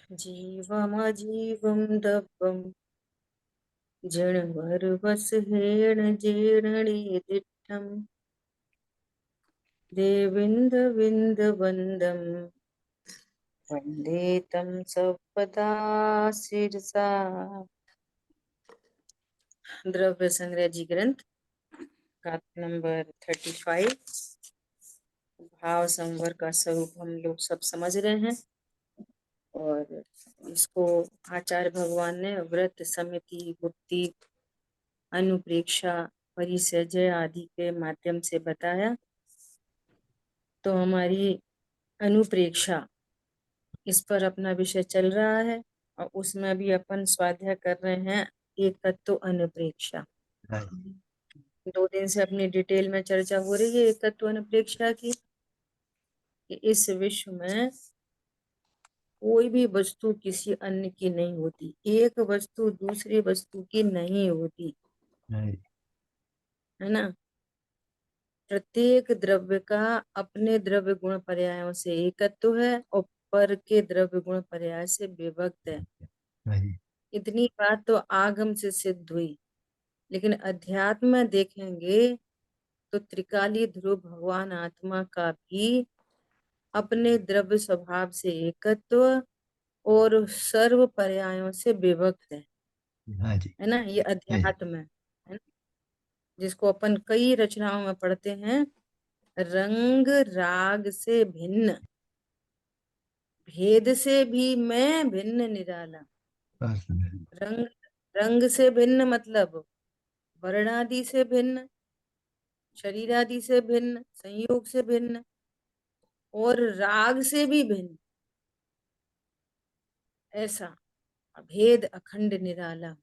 जीवमजीवं दब्बं जणवर्वसहेण जीर्णनिदिष्टं देविन्दविन्दवन्दं वन्दे तं सपदा शिरसा। द्रव्य संग्रह जी ग्रंथ का नंबर 35। भाव संवर का स्वरूप हम लोग सब समझ रहे हैं और इसको आचार्य भगवान ने व्रत, समिति, गुप्ति, अनुप्रेक्षा, परिसर्जय आदि के माध्यम से बताया। तो हमारी अनुप्रेक्षा इस पर अपना विषय चल रहा है और उसमें भी अपन स्वाध्याय कर रहे हैं एकत्व अनुप्रेक्षा। 2 दिन से अपनी डिटेल में चर्चा हो रही है एकत्व अनुप्रेक्षा की, कि इस विश्व में कोई भी वस्तु किसी अन्य की नहीं होती, एक वस्तु दूसरी वस्तु की नहीं होती, है ना। प्रत्येक द्रव्य का अपने द्रव्य गुण पर्यायों से एकत्व है और पर के द्रव्य गुण पर्याय से विभक्त है। इतनी बात तो आगम से सिद्ध हुई, लेकिन अध्यात्म में देखेंगे तो त्रिकाली ध्रुव भगवान आत्मा का भी अपने द्रव्य स्वभाव से एकत्व और सर्व पर्यायों से विभक्त है ना। ये अध्यात्म है ना, जिसको अपन कई रचनाओं में पढ़ते हैं। रंग राग से भिन्न, भेद से भी मैं भिन्न निराला। रंग रंग से भिन्न मतलब वर्णादि से भिन्न, शरीर आदि से भिन्न, संयोग से भिन्न और राग से भी भिन्न, ऐसा अभेद अखंड निराला,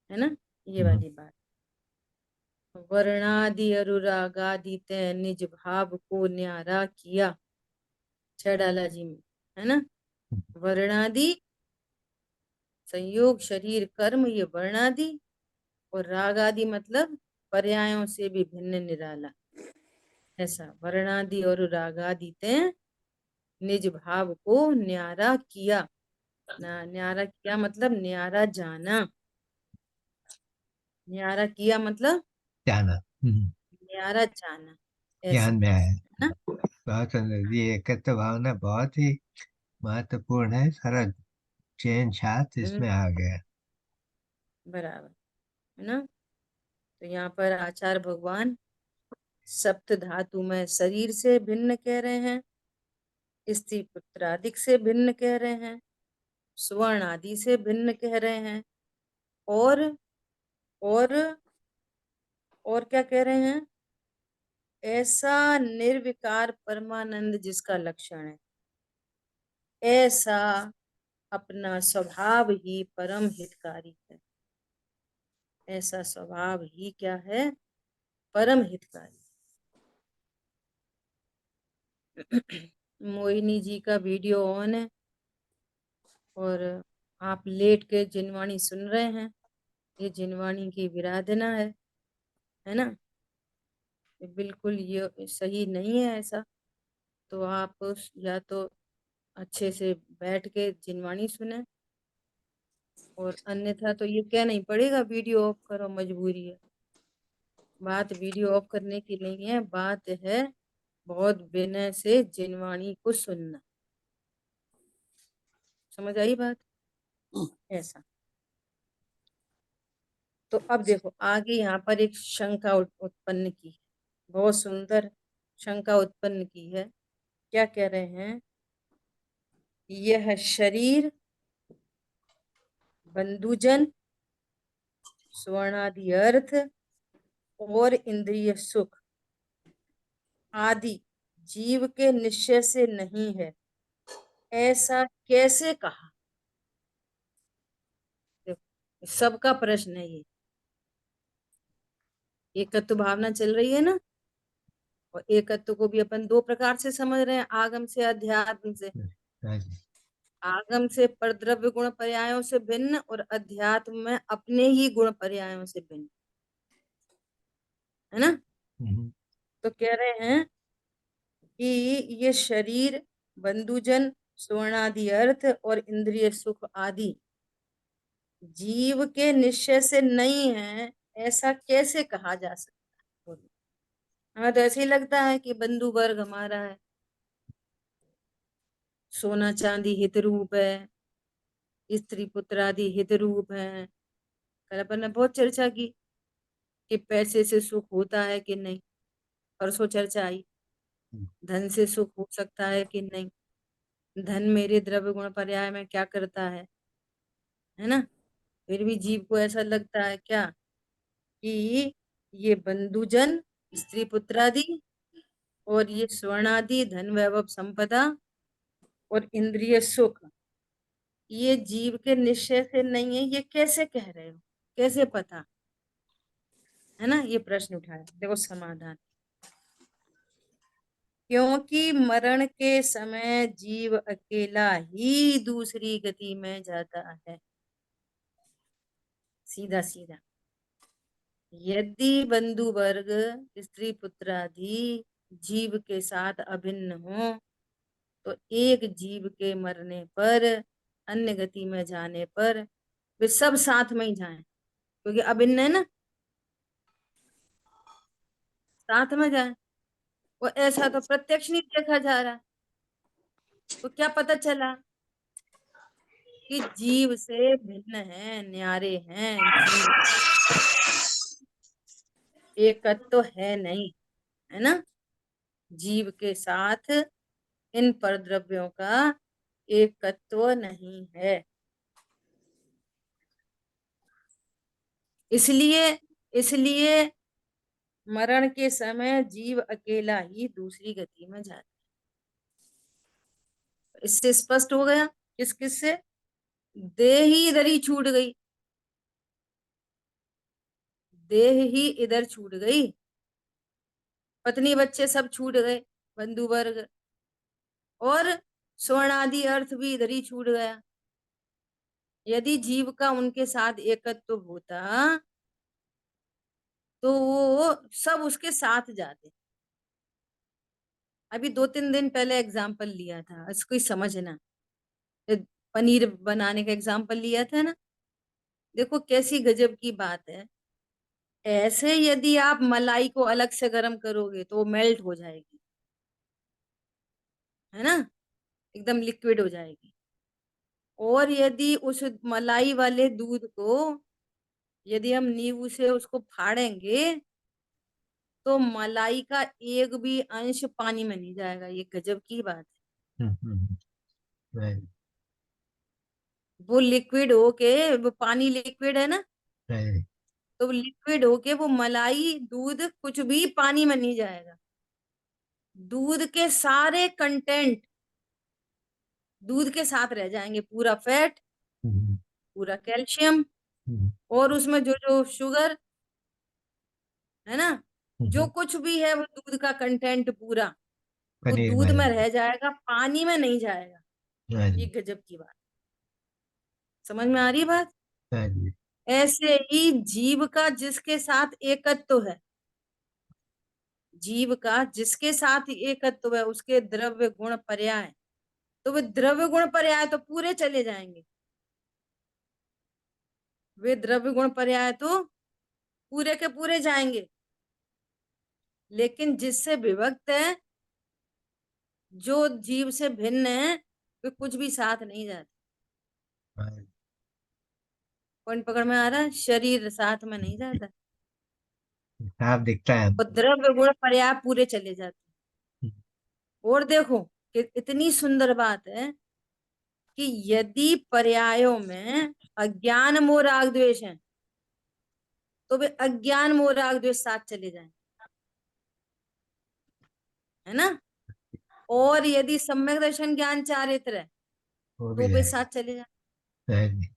है ना। ये वाली बात। वर्णादि अनुरागादि तै निज भाव को न्यारा किया, छड़ाला जी में, है ना। वर्णादि संयोग शरीर कर्म, ये वर्णादि, और राग आदि मतलब पर्यायों से भी भिन्न निराला, ऐसा वर्णादि और रागादि ते निज भाव को न्यारा किया। न्यारा किया मतलब न्यारा जाना, न्यारा किया मतलब जाना, न्यारा जाना, ऐसा, ज्ञान में है। है ना। बहुत सुंदर, ये एकत्व भावना बहुत ही महत्वपूर्ण है। सारा चैन छात इसमें आ गया। बराबर, है ना। तो यहाँ पर आचार्य भगवान सप्त धातु में शरीर से भिन्न कह रहे हैं, स्त्री पुत्र आदि से भिन्न कह रहे हैं, स्वर्ण आदि से भिन्न कह रहे हैं, और और और क्या कह रहे हैं, ऐसा निर्विकार परमानंद जिसका लक्षण है, ऐसा अपना स्वभाव ही परम हितकारी है। ऐसा स्वभाव ही क्या है, परम हितकारी। मोहिनी जी का वीडियो ऑन है और आप लेट के जिनवाणी सुन रहे हैं। ये जिनवाणी की विराधना है ना। बिल्कुल ये सही नहीं है ऐसा। तो आप या तो अच्छे से बैठ के जिनवाणी सुने, और अन्यथा तो ये कहना ही पड़ेगा वीडियो ऑफ करो, मजबूरी है। बात वीडियो ऑफ करने की नहीं है, बात है बहुत विनय से जिनवाणी को सुनना। समझ आई बात, ऐसा। तो अब देखो आगे यहाँ पर एक शंका उत्पन्न की है, बहुत सुंदर शंका उत्पन्न की है। क्या कह रहे हैं, यह शरीर, बंधुजन, स्वर्णादि अर्थ और इंद्रिय सुख आदि जीव के निश्चय से नहीं है, ऐसा कैसे कहा। देखो सबका प्रश्न है ये। एकत्व भावना चल रही है ना, और एकत्व को भी अपन 2 प्रकार से समझ रहे हैं, आगम से अध्यात्म से। आगम से परद्रव्य गुण पर्यायों से भिन्न, और अध्यात्म में अपने ही गुण पर्यायों से भिन्न, है ना। तो कह रहे हैं कि ये शरीर, बंधुजन, स्वर्णादि अर्थ और इंद्रिय सुख आदि जीव के निश्चय से नहीं है, ऐसा कैसे कहा जा सकता है? हमें तो ऐसे ही लगता है कि बंधु वर्ग हमारा है, सोना चांदी हित रूप है, स्त्री पुत्र आदि हित रूप है। कल अपन ने बहुत चर्चा की कि पैसे से सुख होता है कि नहीं, परसों चर्चा आई। धन से सुख हो सकता है कि नहीं, धन मेरे द्रव्य गुण पर्याय में क्या करता है ना। फिर भी जीव को ऐसा लगता है क्या कि ये बंधुजन, स्त्री पुत्रादि और ये स्वर्णादि धन वैभव संपदा और इंद्रिय सुख, ये जीव के निश्चय से नहीं है, ये कैसे कह रहे हो, कैसे पता, है ना। ये प्रश्न उठाया, देखो समाधान। क्योंकि मरण के समय जीव अकेला ही दूसरी गति में जाता है, सीधा सीधा। यदि बंधु वर्ग, स्त्री पुत्र आदि जीव के साथ अभिन्न हो, तो एक जीव के मरने पर, अन्य गति में जाने पर वे सब साथ में ही जाएं, क्योंकि अभिन्न है ना, साथ में जाएं। वो ऐसा तो प्रत्यक्ष नहीं देखा जा रहा, तो क्या पता चला कि जीव से भिन्न है, न्यारे हैं जीव, एकत्व तो है नहीं, है ना। जीव के साथ इन परद्रव्यों का एकत्व नहीं है। इसलिए इसलिए मरण के समय जीव अकेला ही दूसरी गति में जाता है। इससे स्पष्ट हो गया किस किस से, देह ही इधर ही छूट गई, देह ही इधर छूट गई, पत्नी बच्चे सब छूट गए, बंधु वर्ग, और स्वर्ण आदि अर्थ भी इधर ही छूट गया। यदि जीव का उनके साथ एकत्व होता तो वो सब उसके साथ जाते। अभी 2-3 दिन पहले एग्जाम्पल लिया था, इसको ही समझना। पनीर बनाने का एग्जाम्पल लिया था ना, देखो कैसी गजब की बात है। ऐसे यदि आप मलाई को अलग से गर्म करोगे तो वो मेल्ट हो जाएगी, है ना, एकदम लिक्विड हो जाएगी। और यदि उस मलाई वाले दूध को यदि हम नींबू से उसको फाड़ेंगे तो मलाई का एक भी अंश पानी में नहीं जाएगा। ये गजब की बात है। right, वो लिक्विड होके, वो पानी लिक्विड है ना, right, तो लिक्विड होके वो मलाई दूध कुछ भी पानी में नहीं जाएगा। दूध के सारे कंटेंट दूध के साथ रह जाएंगे, पूरा फैट, हम्म, पूरा कैल्शियम, हम्म, और उसमें जो जो शुगर है ना, जो हम्म, कुछ भी है वो दूध का कंटेंट पूरा, वो पनीर दूध में में रह जाएगा, पानी में नहीं जाएगा। ये right, गजब की बात, समझ में आ रही बात। right, ऐसे ही जीव का जिसके साथ एकत्व है, जीव का जिसके साथ एकत्व है, उसके द्रव्य गुण पर्याय, तो वे द्रव्य गुण पर्याय तो पूरे चले जाएंगे, वे द्रव्य गुण पर्याय तो पूरे के पूरे जाएंगे। लेकिन जिससे विभक्त है, जो जीव से भिन्न है, वे कुछ भी साथ नहीं जाते। right, पॉइंट पकड़ में आ रहा है, शरीर साथ में नहीं जाता, साफ दिखता है और हमको। द्रव्य गुण पर्याय पूरे चले जाते। और देखो कि इतनी सुंदर बात है कि यदि पर्यायों में अज्ञान मोह राग द्वेष है, तो वे अज्ञान मोह राग द्वेष साथ चले जाएं, है ना। और यदि सम्यक दर्शन ज्ञान चारित्र है वो तो भी वे है साथ चले जाएं। right,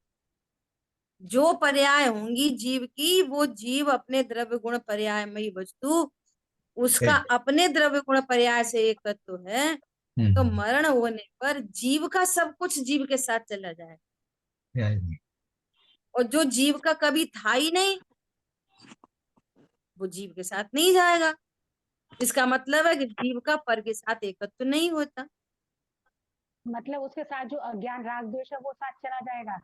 जो पर्याय होंगी जीव की, वो जीव अपने द्रव्य गुण पर्याय में ही वस्तु, उसका right, अपने द्रव्य गुण पर्याय से एकत्व है, तो हम्म, मरण होने पर जीव का सब कुछ जीव के साथ चला जाए। right, और जो जीव का कभी था ही नहीं, वो जीव के साथ नहीं जाएगा। इसका मतलब है कि जीव का पर के साथ एकत्व नहीं होता। मतलब उसके साथ जो अज्ञान राग द्वेष है वो साथ चला जाएगा।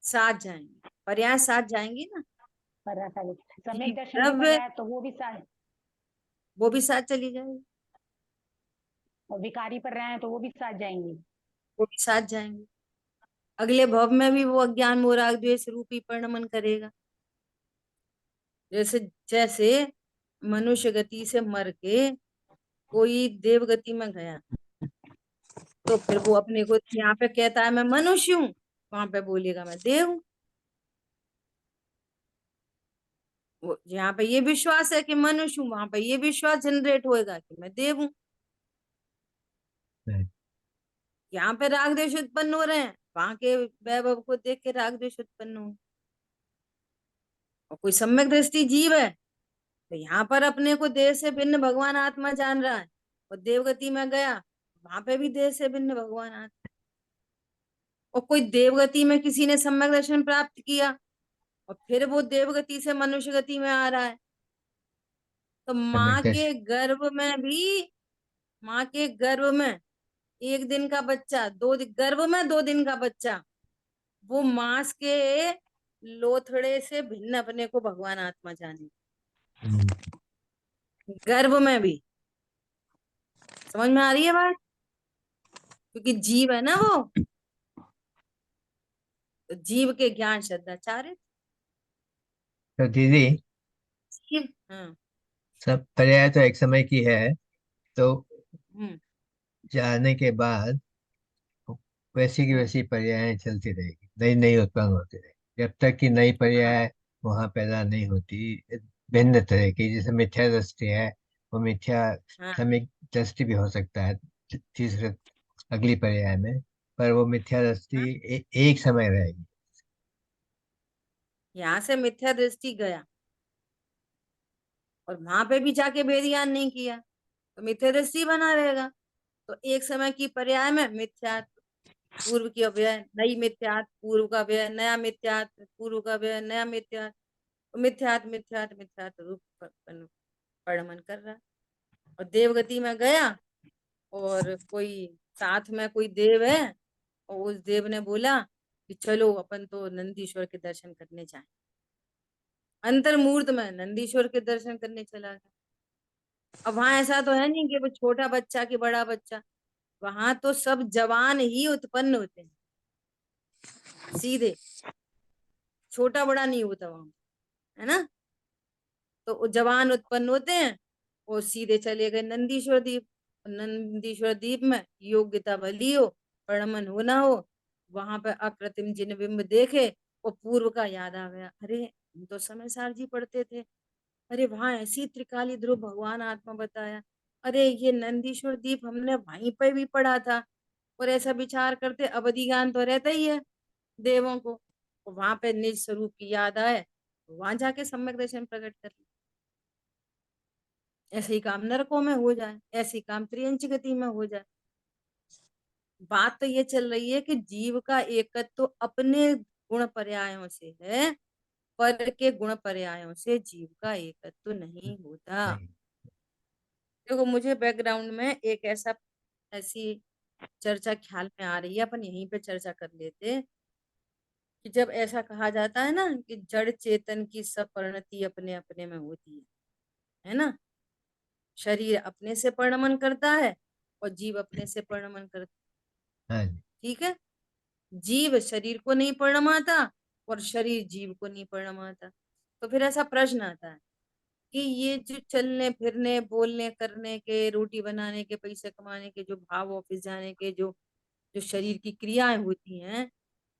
साथ जाएंगे, पर्याय साथ जाएंगी ना। पर ऐसा भी यदि सम्यक दर्शन भी द्रव्य, पर्याय है, तो वो भी साथ। वो भी साथ चली जाएगी। और विकारी पर रहे हैं तो वो भी साथ जाएंगी। वो भी साथ जाएंगे। अगले भव में भी वो अज्ञान मोह राग द्वेष रूपी परिणमन करेगा। जैसे जैसे मनुष्य गति से मर के कोई देव गति में गया, तो फिर वो अपने को यहाँ पे कहता है मैं मनुष्य हूँ, वहां पे बोलेगा मैं देव हूँ। वो यहाँ पे ये विश्वास है कि मनुष्य हूँ, वहां पे ये विश्वास जनरेट होएगा कि मैं देव हूँ। right. यहाँ पे राग द्वेष उत्पन्न हो रहे हैं, वहां के वैभव को देख के राग द्वेष उत्पन्न हो। और कोई सम्यक दृष्टि जीव है, तो यहाँ पर अपने को देह से भिन्न भगवान आत्मा जान रहा है, और देवगति में गया, वहां पे भी देह से भिन्न भगवान आत्मा। और कोई देवगति में किसी ने सम्यक दर्शन प्राप्त किया, और फिर वो देवगति से मनुष्य गति में आ रहा है, तो सम्यक माँ के गर्भ में एक दिन का बच्चा, गर्भ में 2 दिन का बच्चा, वो मांस के लोथड़े से भिन्न अपने को भगवान आत्मा जाने, गर्भ में भी। समझ में आ रही है बात? क्योंकि जीव है ना वो, तो जीव के ज्ञान श्रद्धाचार्य तो दीदी, जीव। हाँ। सब पर्याय तो एक समय की है, तो हम्म। जाने के बाद वैसी की हम्म। वैसी पर्यायें चलती रहेगी, नई नई उत्पन्न होती रहेगी, जब तक कि नई हाँ। पर्याय वहां पैदा नहीं होती। भिन्न तरह की, जैसे मिथ्या दृष्टि है, वो मिथ्या हाँ। समिक दृष्टि भी हो सकता है तीसरे अगली पर्याय में, पर वो मिथ्या दृष्टि हाँ। एक समय रहेगी। यहाँ से मिथ्या दृष्टि गया और वहां पे भी जाके वेद ज्ञान नहीं किया, तो मिथ्या दृष्टि बना रहेगा। तो एक समय की पर्याय में मिथ्या, पूर्व की अव्यय, नई मिथ्यात, पूर्व का व्यय, नया मिथ्यात, पूर्व का व्यय, नया मिथ्यात, तो मिथ्यात मिथ्यात मिथ्यात रूप परिणमन कर रहा है। और देवगति में गया, और कोई साथ में कोई देव है, और उस देव ने बोला कि चलो अपन तो नंदीश्वर के दर्शन करने जाएं। अंतर मुहूर्त में नंदीश्वर के दर्शन करने चला गया। अब वहां ऐसा तो है नहीं कि वो छोटा बच्चा कि बड़ा बच्चा, वहां तो सब जवान ही उत्पन्न होते हैं सीधे, छोटा बड़ा नहीं होता वहां, है ना। तो वो जवान उत्पन्न होते हैं, वो सीधे चले गए नंदीश्वर द्वीप। नंदीश्वर द्वीप में योग्यता भली हो, प्रणमन हो ना हो, वहां पे अकृत्रिम जिन बिंब देखे, वो पूर्व का याद आ गया, अरे हम तो समय सार जी पढ़ते थे, अरे वहां ऐसी त्रिकाली ध्रुव भगवान आत्मा बताया, अरे ये नंदीश्वर द्वीप हमने वहीं पे भी पढ़ा था। और ऐसा विचार करते अवधि ज्ञान तो रहता ही है देवों को, तो वहां पे निज स्वरूप की याद आए, तो वहां जाके सम्यक दर्शन प्रकट कर लिया। ऐसे ही काम नरकों में हो जाए, ऐसे ही काम त्रियंच गति में हो जाए। बात तो ये चल रही है कि जीव का एकत्व तो अपने गुण पर्यायों से है, पर के गुण पर्यायों से जीव का एकत्व तो नहीं होता। नहीं। देखो मुझे बैकग्राउंड में एक ऐसी चर्चा ख्याल में आ रही है, अपन यहीं पे चर्चा कर लेते हैं। कि जब ऐसा कहा जाता है ना कि जड़ चेतन की सब परिणति अपने अपने में होती है ना। शरीर अपने से परिणमन करता है, और जीव अपने से परिणमन करता हाँ जी। है, ठीक है। जीव शरीर को नहीं परिणमाता, और शरीर जीव को नहीं परिणमाता। तो फिर ऐसा प्रश्न आता है कि ये जो चलने फिरने बोलने करने के, रोटी बनाने के, पैसे कमाने के जो भाव, ऑफिस जाने के जो जो शरीर की क्रियाएं होती हैं,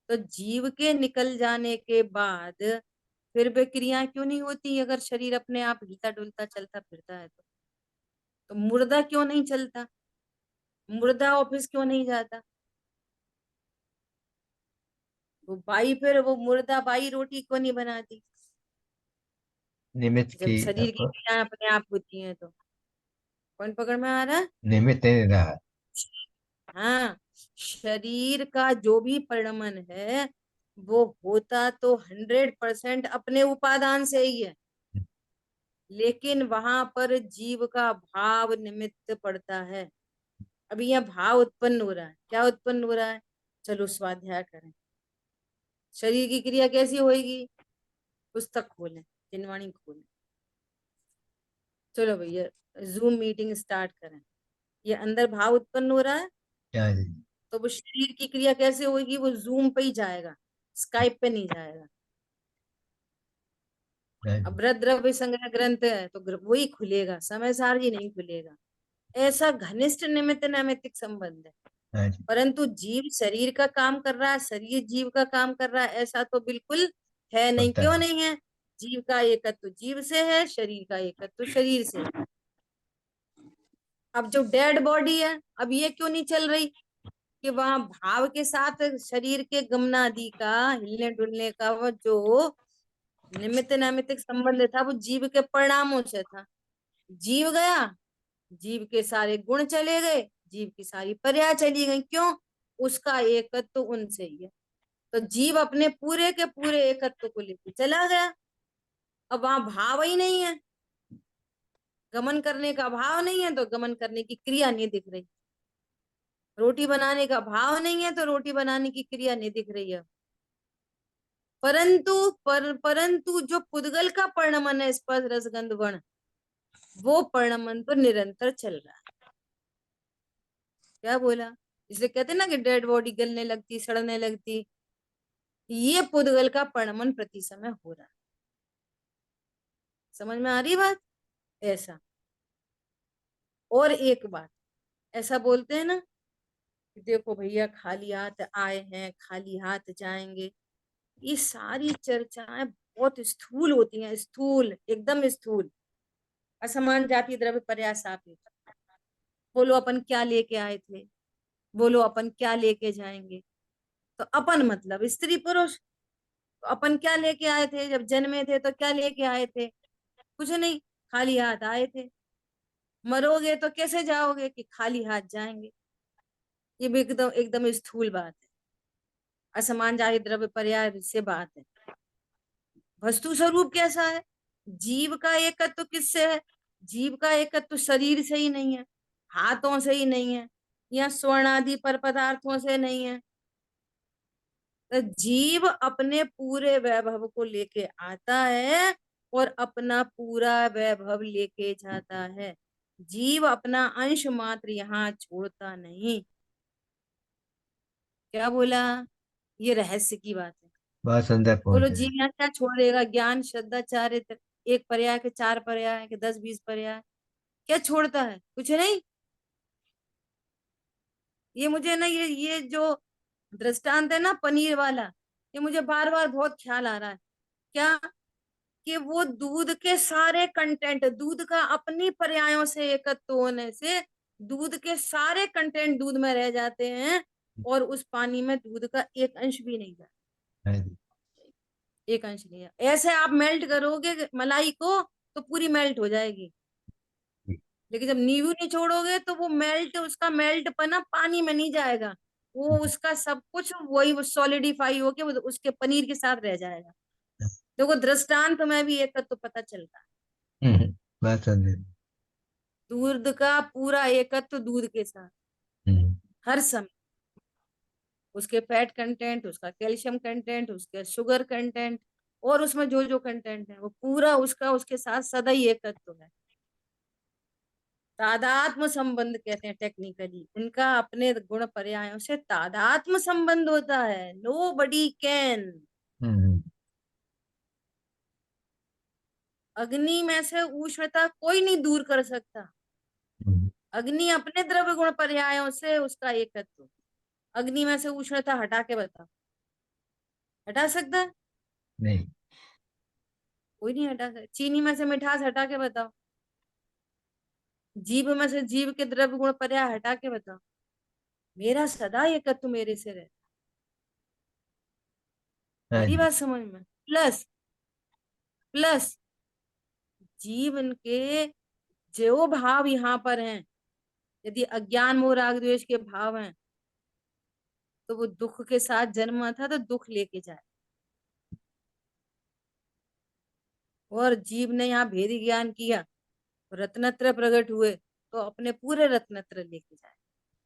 तो जीव के निकल जाने के बाद फिर वे क्रियाएं क्यों नहीं होती? अगर शरीर अपने आप हिलता डुलता चलता फिरता है तो मुर्दा क्यों नहीं चलता? मुर्दा ऑफिस क्यों नहीं जाता? वो मुर्दा बाई रोटी क्यों नहीं बनाती? निमित्त जब की शरीर की क्रियाएं अपने आप होती हैं तो। कौन पकड़ में आ रहा है? निमित्त नहीं रहा। हाँ, शरीर का जो भी परिणमन है, वो होता तो 100% अपने उपादान से ही है, लेकिन वहां पर जीव का भाव निमित्त पड़ता है। अभी यहाँ भाव उत्पन्न हो रहा है, क्या उत्पन्न हो रहा है? चलो स्वाध्याय करें। शरीर की क्रिया कैसी होगी? पुस्तक खोलें, जिनवाणी खोलें। चलो भैया जूम मीटिंग स्टार्ट करें। ये अंदर भाव उत्पन्न हो रहा है, हाँ जी। तो वो शरीर की क्रिया कैसे होगी? वो जूम पे ही जाएगा, स्काइप पे नहीं जाएगा। हाँ अब जी। वृद्ध द्रव्य संग्रह ग्रंथ है तो वही खुलेगा, समय सारणी नहीं खुलेगा। ऐसा घनिष्ठ निमित्त नैमित्तिक संबंध है। हाँ जी। परंतु जीव शरीर का काम कर रहा है, शरीर जीव का काम कर रहा है, ऐसा तो बिल्कुल है नहीं। होता क्यों है। नहीं है? जीव का एकत्व जीव से है, शरीर का एकत्व शरीर से है। अब जो डेड बॉडी है, अब ये क्यों नहीं चल रही? कि वहां भाव के साथ शरीर के गमनादि का, हिलने डुलने का वो जो निमित्त नैमित्तिक संबंध था, वो जीव के परिणामों से था। जीव गया, जीव के सारे गुण चले गए, जीव की सारी पर्याय चली गई। क्यों? उसका एकत्व तो उनसे ही है। तो जीव अपने पूरे के पूरे एकत्व को लेकर चला गया। अब वहां भाव ही नहीं है, गमन करने का भाव नहीं है, तो गमन करने की क्रिया नहीं दिख रही। रोटी बनाने का भाव नहीं है, तो रोटी बनाने की क्रिया नहीं दिख रही है। परंतु जो पुद्गल का परिणमन है, स्पर्श रस गंध वर्ण, वो परिणमन तो निरंतर चल रहा है। क्या बोला? इसलिए कहते ना कि डेड बॉडी गलने लगती, सड़ने लगती। ये पुद्गल का परिणमन प्रति समय हो रहा है। समझ में आ रही बात? ऐसा। और एक बात, ऐसा बोलते हैं ना कि देखो भैया खाली हाथ आए हैं, खाली हाथ जाएंगे। ये सारी चर्चाएं बहुत स्थूल होती हैं, स्थूल, एकदम स्थूल। असमान जाति द्रव्य पर्याय सापेक्ष। बोलो अपन क्या लेके आए थे, बोलो अपन क्या लेके जाएंगे। तो अपन मतलब स्त्री पुरुष। तो अपन क्या लेके आए थे? जब जन्मे थे तो क्या लेके आए थे? कुछ नहीं, खाली हाथ आए थे। मरोगे तो कैसे जाओगे? कि खाली हाथ जाएंगे। ये भी एकदम एकदम स्थूल बात है। असमान जाति द्रव्य पर्याय से बात है। वस्तु स्वरूप कैसा है? जीव का एकत्व किससे है? जीव का एकत्व शरीर से ही नहीं है, हाथों से ही नहीं है, या स्वर्ण आदि पर पदार्थों से नहीं है। तो जीव अपने पूरे वैभव को लेके आता है और अपना पूरा वैभव लेके जाता है। जीव अपना अंश मात्र यहाँ छोड़ता नहीं। क्या बोला? ये रहस्य की बात है। बहुत सुंदर बोलो पॉइंट है। जीव यहाँ क्या छोड़ेगा? ज्ञान श्रद्धा चारित्र, एक पर्याय के 4 पर्याय के 10-20 पर्याय, क्या छोड़ता है? कुछ नहीं। ये मुझे ना ये जो दृष्टांत है ना पनीर वाला, ये मुझे बार बार बहुत ख्याल आ रहा है। क्या? कि वो दूध के सारे कंटेंट, दूध का अपनी पर्यायों से एकत्व होने से दूध के सारे कंटेंट दूध में रह जाते हैं, और उस पानी में दूध का एक अंश भी नहीं जाता। हाँ जी। एक अंश नहीं है। ऐसे आप मेल्ट करोगे मलाई को तो पूरी मेल्ट हो जाएगी, लेकिन जब नींबू नहीं छोड़ोगे तो वो मेल्ट, उसका मेल्ट पना पानी में नहीं जाएगा। वो उसका सब कुछ वही सॉलिडिफाई होके वो उसके पनीर के साथ रह जाएगा। देखो दृष्टांत में भी एक तो पता चलता है। बहुत सुंदर। दूध का पूरा एकत्व दूध के साथ हम्म। हर समय, उसके फैट कंटेंट, उसका कैल्शियम कंटेंट, उसके शुगर कंटेंट, और उसमें जो जो कंटेंट है वो पूरा उसका उसके साथ सदा ही एकत्व है। तादात्म संबंध कहते हैं टेक्निकली, उनका अपने गुण पर्यायों से तादात्म संबंध होता है। Nobody can. हम्म। अग्नि में से उष्णता कोई नहीं दूर कर सकता। हम्म। अग्नि अपने द्रव्य गुण पर्यायों से उसका एकत्व। अग्नि में से उष्णता हटा के बताओ, हटा सकता है? नहीं। कोई नहीं हटा सकता। चीनी में से मिठास हटा के बताओ, जीभ में से जीव के द्रव्य गुण पर्याय हटा के बताओ। मेरा सदा एकत्व मेरे से रहे। हाँ हरी जी। बात समझ में? प्लस प्लस जीवन के जो भाव यहाँ पर हैं, यदि अज्ञान मोह राग द्वेष के भाव हैं, तो वो दुख के साथ जन्मा था तो दुख लेके जाए। और जीव ने यहाँ भेदी ज्ञान किया, रत्नत्र प्रकट हुए, तो अपने पूरे रत्नत्र लेके जाए।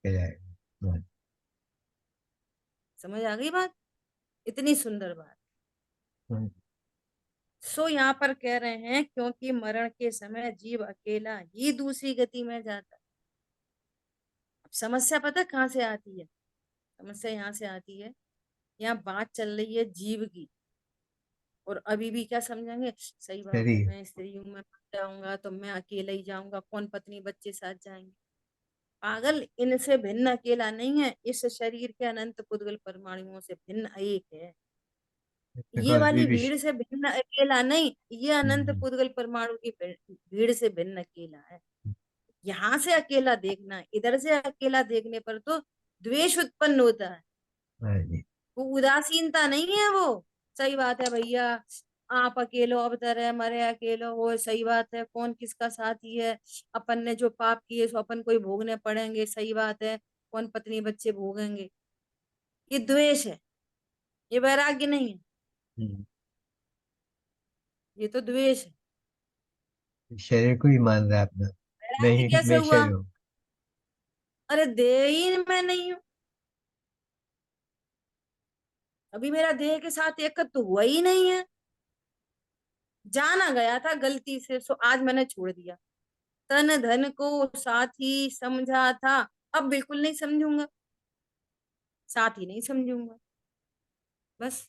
के जाएगा। हाँ, समझ आ गई बात? इतनी सुंदर बात। हाँ, सो यहाँ पर कह रहे हैं क्योंकि मरण के समय जीव अकेला ही दूसरी गति में जाता है। अब समस्या पता कहाँ से आती है? समस्या यहाँ से आती है, यहाँ बात चल रही है जीव की, और अभी भी क्या समझेंगे, सही बात है, शरीर। मैं स्त्री हूँ, मैं मर जाऊंगा तो मैं अकेला ही जाऊंगा, कौन पत्नी बच्चे साथ जाएंगे? पागल, इनसे भिन्न अकेला नहीं है, इस शरीर के अनंत पुद्गल परमाणुओं से भिन्न एक है। ये देखो अभी वाली भी भीड़ से भिन्न अकेला नहीं, ये अनंत हम्म, पुद्गल परमाणु की भीड़ से भिन्न अकेला है। यहाँ से अकेला देखना, इधर से अकेला देखने पर तो द्वेष उत्पन्न होता है, हाँ जी, वो उदासीनता नहीं है वो। सही बात है भैया, आप अकेलो अवतर है, मरे अकेलो हो, सही बात है, कौन किसका साथी है? अपन ने जो पाप किए सो अपन को ही भोगने पड़ेंगे, सही बात है, कौन पत्नी बच्चे भोगेंगे? ये द्वेष है, ये वैराग्य नहीं है, हम्म, ये तो द्वेष है। शरीर को ही मान रहा है अपना। वैराग्य कैसे मैं हुआ? शरीर हूँ। अरे देह ही मैं नहीं हूँ, अभी मेरा देह के साथ एक तो हुआ ही नहीं है। जाना गया था गलती से, सो आज मैंने छोड़ दिया। तन धन को साथी समझा था, अब बिल्कुल नहीं समझूंगा, साथी नहीं समझूंगा। बस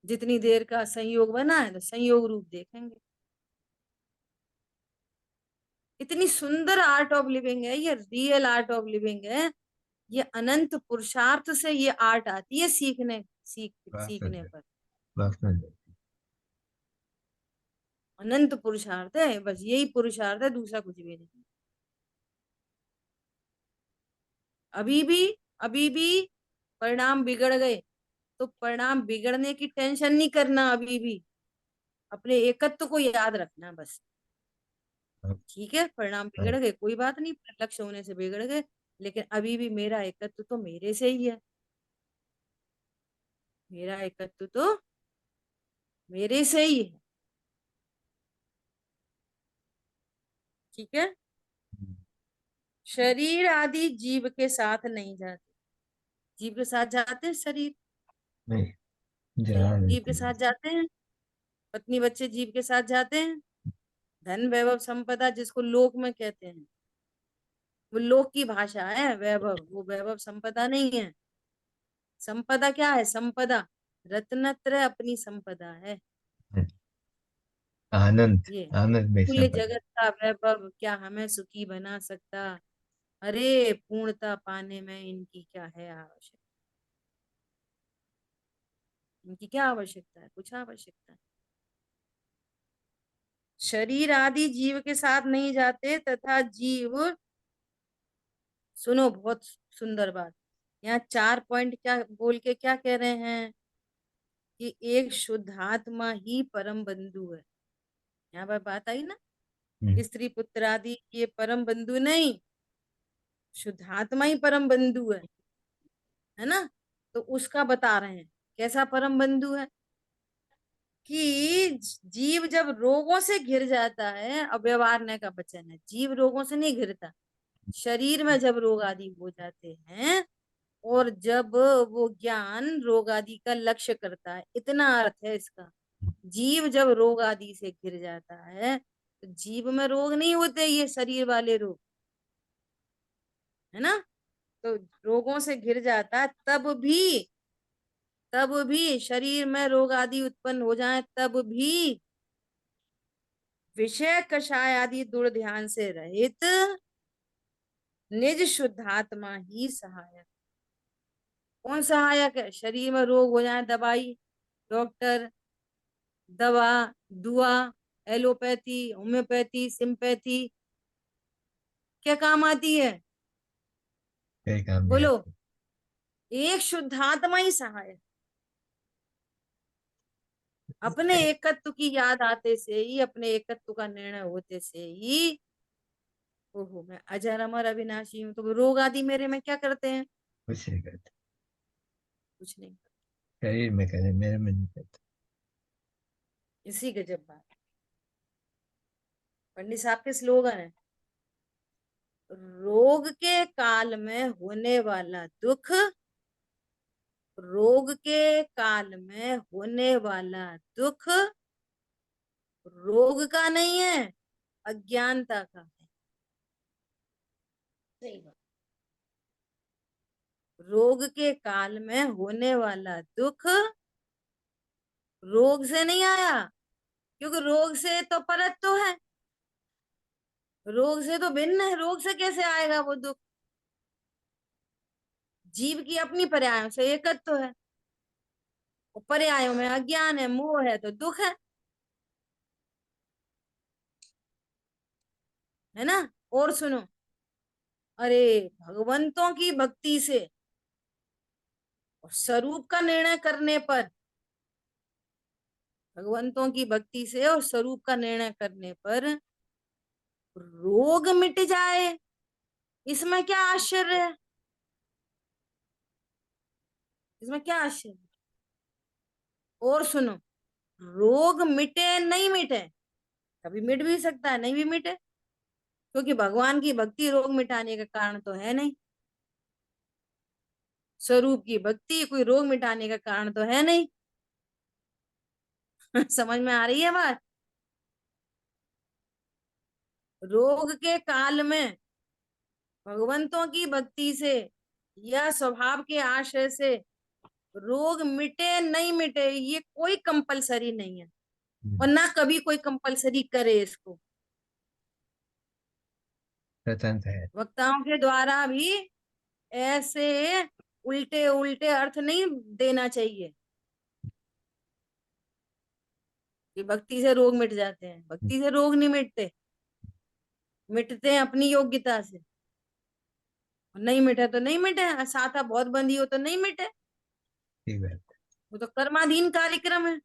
जितनी देर का संयोग बना है तो संयोग रूप देखेंगे। इतनी सुंदर आर्ट ऑफ लिविंग है ये, रियल आर्ट ऑफ लिविंग है ये। अनंत पुरुषार्थ से ये आर्ट आती है बात सीखने समझ पर। बात समझ। अनंत पुरुषार्थ है, बस यही पुरुषार्थ है, दूसरा कुछ भी नहीं। अभी भी, अभी भी परिणाम बिगड़ गए तो परिणाम बिगड़ने की टेंशन नहीं करना, अभी भी अपने एकत्व को याद रखना बस। हाँ, ठीक है, परिणाम हाँ, बिगड़ गए कोई बात नहीं, लक्ष्य होने से बिगड़ गए, लेकिन अभी भी मेरा एकत्व तो मेरे से ही है, मेरा एकत्व तो मेरे से ही है। ठीक है, हम्म, शरीर आदि जीव के साथ नहीं जाते। जीव के साथ जाते हैं शरीर, नहीं शरीर जला जीव के देती है। साथ जाते हैं, पत्नी बच्चे जीव के साथ जाते हैं, धन वैभव संपदा जिसको लोक में कहते हैं, वो लोक की भाषा है वैभव, वो वैभव संपदा नहीं है। संपदा क्या है? संपदा रत्नत्रय अपनी संपदा है हाँ, आनंद। ये। आनंद में कुल संपदा। जगत का वैभव क्या हमें सुखी बना सकता? अरे पूर्णता पाने में इनकी क्या है आवश्यकता? इनकी क्या आवश्यकता है? कुछ आवश्यकता है? शरीर आदि जीव के साथ नहीं जाते तथा जीव, सुनो बहुत सुंदर बात, यहाँ 4 पॉइंट क्या बोल के क्या कह रहे हैं कि एक शुद्धात्मा ही परम बंधु है। यहाँ पर बात आई ना, हम्म, स्त्री पुत्र आदि ये परम बंधु नहीं, शुद्धात्मा ही परम बंधु है ना? तो उसका बता रहे हैं कैसा परम बंधु है कि जीव जब रोगों से घिर जाता है, अब व्यवहारने का वचन है, जीव रोगों से नहीं घिरता, शरीर में जब रोग आदि हो जाते हैं, और जब वो ज्ञान रोग आदि का लक्ष्य करता है, इतना अर्थ है इसका। जीव जब रोग आदि से घिर जाता है, तो जीव में रोग नहीं होते ये शरीर वाले रोग, है ना? तो रोगों से घिर जाता है, तब भी शरीर में रोग आदि उत्पन्न हो जाए, तब भी विषय कषाय आदि दुर्ध्यान से रहित निज शुद्धात्मा ही सहायक। कौन सहायक है? शरीर में रोग हो जाए, दवाई, डॉक्टर, दवा, दुआ, एलोपैथी, होम्योपैथी, सिंपैथी, क्या काम आती है? कई काम नहीं बोलो। आते। एक शुद्धात्मा ही सहायक। अपने एकत्व की याद आते से ही, अपने एकत्व का निर्णय होते से ही, ओहो मैं अजर अमर अविनाशी हूँ, तो रोग आदि मेरे में क्या करते हैं? कुछ नहीं करते। कुछ नहीं। शरीर में करे, मेरे में नहीं करते। इसी गजब बात। पंडित साहब के स्लोगन है, रोग के काल में होने वाला दुख, रोग के काल में होने वाला दुख रोग का नहीं है, अज्ञानता का है। सही बात। रोग के काल में होने वाला दुख रोग से नहीं आया, क्योंकि रोग से तो परत तो है, रोग से तो भिन्न है। रोग से कैसे आएगा वो दुख? जीव की अपनी पर्यायों से एकत्व है, और पर्यायों में अज्ञान है, मोह है, तो दुख है ना। और सुनो, अरे भगवंतों की भक्ति से और स्वरूप का निर्णय करने पर, भगवंतों की भक्ति से और स्वरूप का निर्णय करने पर रोग मिट जाए, इसमें क्या आश्चर्य है? इसमें क्या आश्चर्य? और सुनो, रोग मिटे नहीं मिटे, कभी मिट भी सकता है, नहीं भी मिटे, क्योंकि भगवान की भक्ति रोग मिटाने का कारण तो है नहीं। स्वरूप की भक्ति कोई रोग मिटाने का कारण तो है नहीं। समझ में आ रही है बात? रोग के काल में भगवंतों की भक्ति से या स्वभाव के आश्रय से रोग मिटे नहीं मिटे, ये कोई कंपलसरी नहीं है, और ना कभी कोई कंपलसरी करे इसको। स्वतंत्र है। वक्ताओं के द्वारा भी ऐसे उल्टे उल्टे अर्थ नहीं देना चाहिए कि भक्ति से रोग मिट जाते हैं। भक्ति से रोग नहीं मिटते, मिटते हैं अपनी योग्यता से। नहीं मिटे तो नहीं मिटे, साथा बहुत बंधी हो तो नहीं मिटे, ठीक है। वो तो कर्माधीन कार्यक्रम है।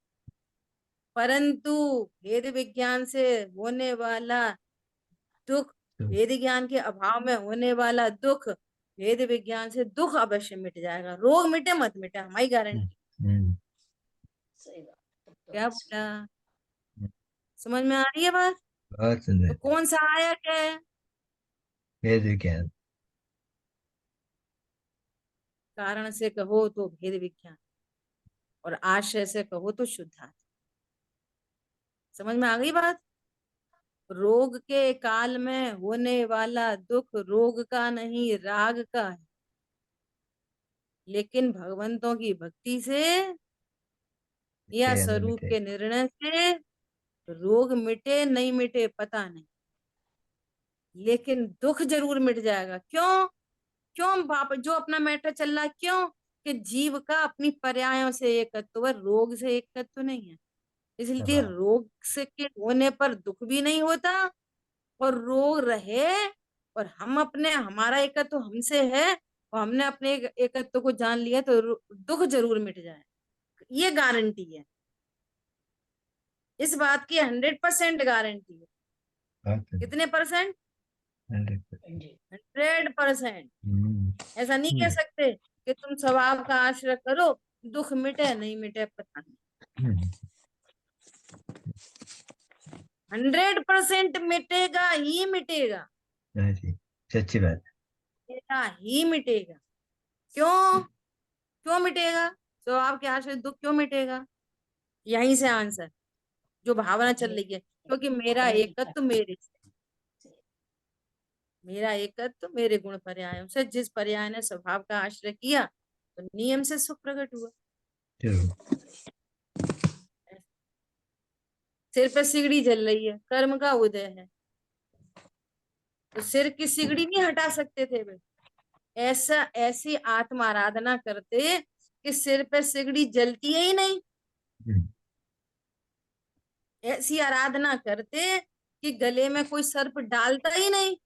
परंतु वेद विज्ञान से होने वाला दुख, तो, वेद ज्ञान के अभाव में होने वाला दुख, वेद विज्ञान से दुख अवश्य मिट जाएगा। रोग मिटे मत मिटे, हमारी गारंटी। हम्म, सही बात। तब तो क्या अच्छी। बोला? समझ में आ रही है बात? बहुत तो सुंदर। कौन सहायक है? वेद विज्ञान। कारण से कहो तो भेद विज्ञान, और आशय से कहो तो शुद्धार्थ। समझ में आ गई बात? रोग के काल में होने वाला दुख रोग का नहीं, राग का है। लेकिन भगवंतों की भक्ति से या मिटे या न स्वरूप मिटे। के निर्णय से रोग मिटे नहीं मिटे पता नहीं, लेकिन दुख जरूर मिट जाएगा। क्यों? क्यों बाप, जो अपना मैटर चल रहा है, क्यों? कि जीव का अपनी पर्यायों से एकत्व है, रोग से एकत्व नहीं है। इसलिए स्वभाव। रोग से के होने पर दुख भी नहीं होता, और रोग रहे और हम अपने, हमारा एकत्व हमसे है और हमने अपने एकत्व को जान लिया, तो दुख जरूर मिट जाए, ये गारंटी है। इस बात की 100% गारंटी है। बहुत सुंदर। कितने परसेंट? 100%। 100%। हम्म, ऐसा नहीं कह सकते कि तुम स्वभाव का आश्रय करो, दुख मिटे नहीं मिटे पता नहीं। हम्म, 100% मिटेगा ही मिटेगा, हाँ जी, सच्ची बात। मिटेगा ही मिटेगा। क्यों? क्यों मिटेगा? स्वभाव के आश्रय दुख क्यों मिटेगा? यहीं से आंसर, जो भावना चल अपने रही है, क्योंकि मेरा अपने इच्छा। एकत्व मेरे से, मेरा एकत्व मेरे गुण पर्यायों से, जिस पर्याय ने स्वभाव का आश्रय किया तो नियम से सुख प्रकट हुआ। जरूर। सिर पे सिगड़ी जल रही है, कर्म का उदय है, तो सिर की सिगड़ी नहीं हटा सकते थे वे। ऐसा ऐसी आत्मा आराधना करते कि सिर पे सिगड़ी जलती ही नहीं। हम्म, ऐसी आराधना करते कि गले में कोई सर्प डालता ही नहीं।